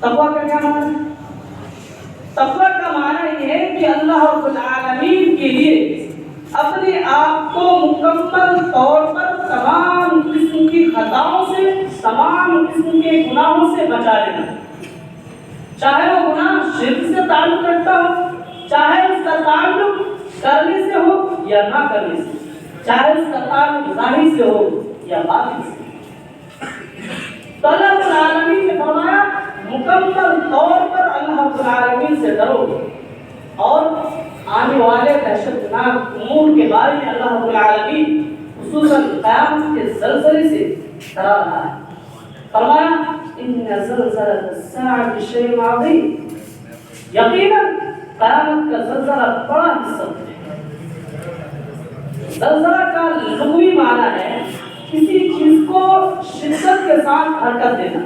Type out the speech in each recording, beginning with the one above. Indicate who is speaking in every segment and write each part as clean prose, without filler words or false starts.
Speaker 1: تقویٰ کا کیا معنی ہے؟ تقویٰ کا معنی یہ ہے کہ اللہ رب العالمین کے لیے اپنے آپ کو مکمل طور پر تمام قسم کی خطاؤں سے، تمام قسم کے گناہوں سے بچا لینا، چاہے وہ گناہ شرک سے تعلق رکھتا ہو، چاہے اس کا تعلق کرنے سے ہو یا نہ کرنے سے، چاہے اس کا تعلق ظاہر سے ہو یا باطن سے۔ تو اللہ رب العالمین نے فرمایا مکمل طور پر اللہ رب العالمین سے ڈرو، اور آنے والے دہشتناک امور کے بارے میں اللہ رب العالمین خصوصاً قیامت کے زلزلے سے ڈرا رہا ہے۔ فرمایا ان زلزلۃ الساعۃ شیء عظیم، یقیناً قیامت کا زلزلہ بڑا ہی سخت ہے۔ زلزلہ کا لغوی معنی ہے کسی چیز کو شدت کے ساتھ حرکت دینا،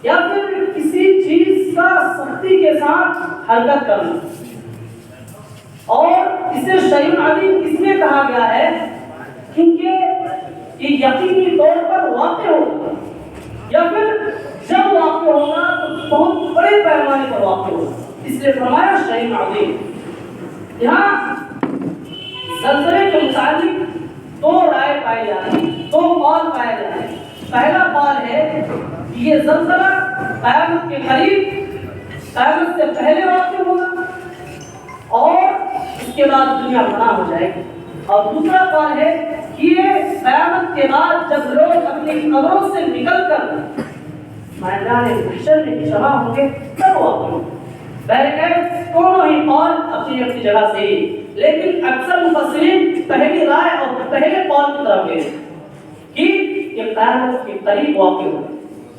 Speaker 1: یا پھر کسی چیز کا سختی کے ساتھ حرکت کرنا، اور اسے شیء عظیم اس لیے کہا گیا ہے کیونکہ یہ یقینی طور پر واقع ہوگا، یا پھر جب واقع ہوگا تو بہت بڑے پیمانے پر واقع ہوگا، اس لیے فرمایا شیء عظیم۔ یہاں زلزلے کے متعلق دو رائے پائی جاتی ہیں، دو قول پائے جاتے ہیں۔ پہلا قول ہے کہ یہ زلزلہ قیامت کے قریب، قیامت سے پہلے واقع ہوگا اور اس کے بعد دنیا فنا ہو جائے گی، اور دوسرا قول ہے کہ یہ قیامت کے بعد جب لوگ اپنی قبروں سے نکل کر میدان محشر میں جمع ہوں گے تب واقع ہوگا۔ بہرکیف دونوں ہی قول اپنی اپنی جگہ صحیح ہے، لیکن اکثر مفسرین پہلی رائے اور پہلے قول کی طرف گئے کہ یہ قیامت کے قریب واقع ہوگا۔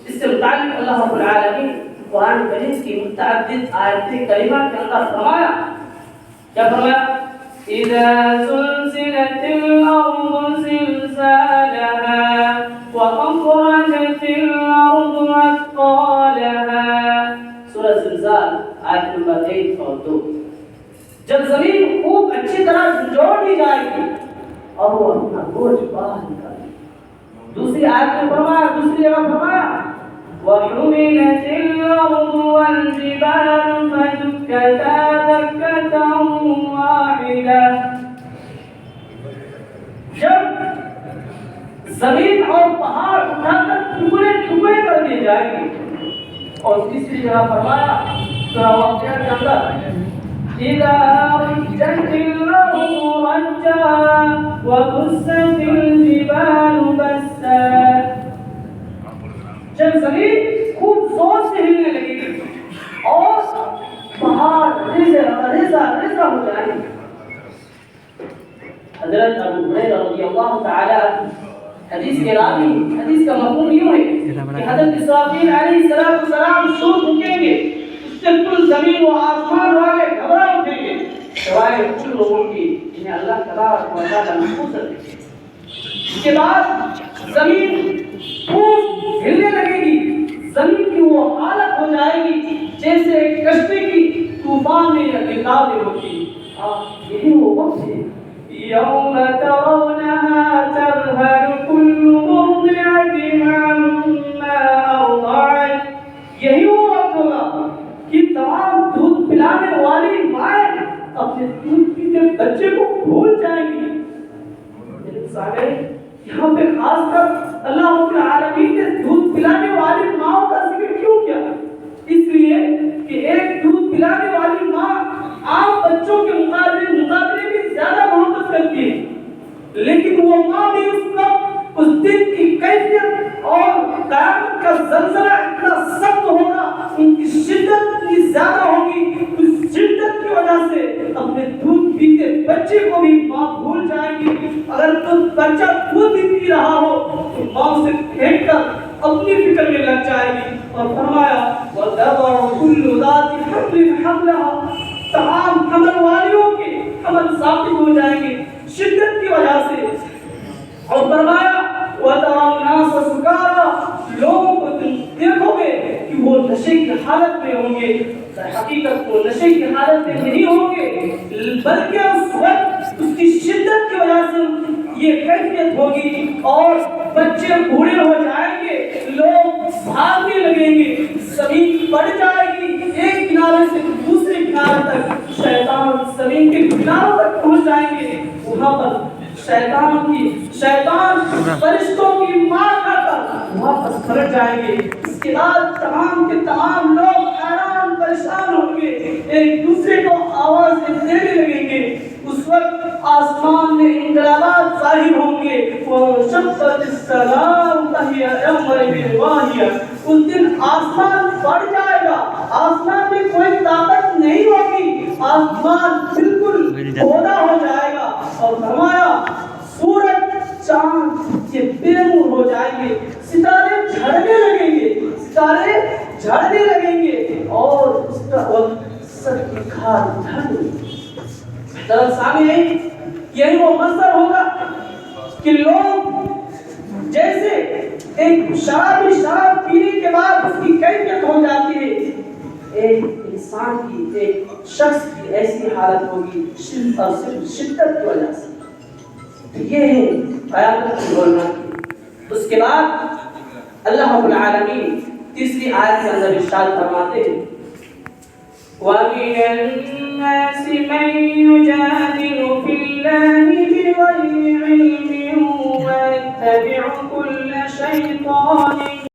Speaker 1: اس سے متعلق اللہ رب العالمین قرآن کریم کی متعدد آیات کریمہ کے اندر فرمایا، کیا فرمایا؟ اذا زلزلت الارض زلزالها واخرجت الارض اثقالها، سورہ زلزال آیت نمبر 1 اور 2۔ جب زمین خوب اچھی طرح جھنجھوڑ دی جائے گی اور وہ اپنا بوجھ باہر نکالے گی۔ دوسری آیت میں فرمایا، دوسری جگہ فرمایا وَحُمِلَتِ الْأَرْضُ وَالْجِبَالُ فَدُكَّتَا دَكَّةً وَاحِدَةً، جب زمین اور پہاڑ اٹھا کر ٹکڑے ٹکڑے کر دیے جائیں گے۔ اور تیسری جگہ فرمایا سورہ واقعہ کے اندر إِذَا رُجَّتِ الْأَرْضُ رَجًّا وَبُسَّتِ الْجِبَالُ بَسًّا، جب زمین خوب زور سے ہلنے لگے گی اور پہاڑ ریزہ ہو جائیں گے۔ حضرت ابو ہریرہ رضی اللہ تعالی عنہ حدیث کے راوی، حدیث کا مفہوم یوں ہے کہ حضرت اسرافیل علیہ السلام شور پھونکیں گے، اس سے کل زمین و آسمان والے گھبرا اٹھیں گے سوائے ان لوگوں کی جنہیں اللہ تبارک و تعالی محفوظ رکھے۔ اس کے بعد زمین خوب ہلنے لگے گی، زمین کی وہ حالت ہو جائے گی جیسے ایک کشتی کی طوفان میں یا گرداب میں ہوتی۔ یہی وہ وقت ہے یوم ترونها تذهل كل مرضعة عما أرضعت، یہی وہ وقت ہوگا کہ تمام دودھ پلانے والی مائیں اپنے دودھ پیتے بچے کو بھول جائیں گی۔ یہاں پہ خاص کر اللہ رب العالمین نے دودھ پلانے والی ماں کا ذکر کیوں کیا؟ اس لیے کہ ایک دودھ پلانے والی ماں عام بچوں کے مقابلے میں زیادہ محبت کرتی ہے، لیکن وہ ماں بھی اس وقت اس دن کی کیفیت اور قیامت کا زلزلہ اتنا سخت ہوگا، ان کی شدت اتنی زیادہ ہوگی، اس شدت کی وجہ سے اپنے دودھ پیتے بچے کو بھی ماں بھول جائے گی۔ اگر تو بچہ دودھ بھی پی رہا ہو تو ماں اسے پھینک کر اپنی فکر میں لگ جائے گی۔ اور فرمایا وَتَضَعُ كُلُّ ذَاتِ حَمْلٍ حَمْلَهَا، تمام حمل والیوں کے حمل ثابت ہو جائیں گے شدت کی وجہ سے۔ اور فرمایا وَتَرَى النَّاسَ سُكَارَىٰ، لوگوں کو تم دیکھو گے کہ وہ نشے کی حالت میں ہوں گے، حقیقت وہ نشے کی حالت میں نہیں ہوں گے، بلکہ اس وقت اس کی شدت کی وجہ سے یہ کیفیت ہوگی اور بچے بوڑھے ہو جائیں گے، لوگ بھاگنے لگیں گے، زمین زمین بڑھ جائے گی، ایک کنارے سے دوسرے کنارے تک شیطان زمین کے کناروں تک پہنچ جائیں گے، وہاں پر شیطان فرشتوں کی مار کھا کر واپس پلٹ جائیں گے۔ اس کے بعد تمام کے تمام لوگ حیران پریشان ہوں گے، ایک دوسرے کو آوازیں دینے لگیں گے۔ اس وقت آسمان میں انقلابات ظاہر ہوں گے، وَانشَقَّتِ السَّمَاءُ فَهِيَ يَوْمَئِذٍ وَاهِيَةٌ۔ اس دن آسمان پھٹ جائے گا، آسمان میں کوئی طاقت نہیں ہوگی، آسمان بالکل کھودا ہو جائے گا، اور فرمایا سورج چاند یہ بے نور ہو جائیں گے، ستارے جھڑنے لگیں گے اور اس کا وقت سر کی کھال جھڑنے۔ سامعین، یہی وہ منظر ہوگا کہ لوگ جیسے ایک شراب پینے کے بعد اس کی کیفیت ہو جاتی ہے، ایک انسان کی، ایک شخص کی ایسی حالت ہوگی صرف شدت کی وجہ سے۔ یہ ہے قیامت کی رونق۔ اس کے بعد اللہ رب العالمین تیسری آیت کے اندر ارشاد فرماتے ہیں وَمِنَ النَّاسِ مَن يُجَادِلُ فِي اللَّهِ بِغَيْرِ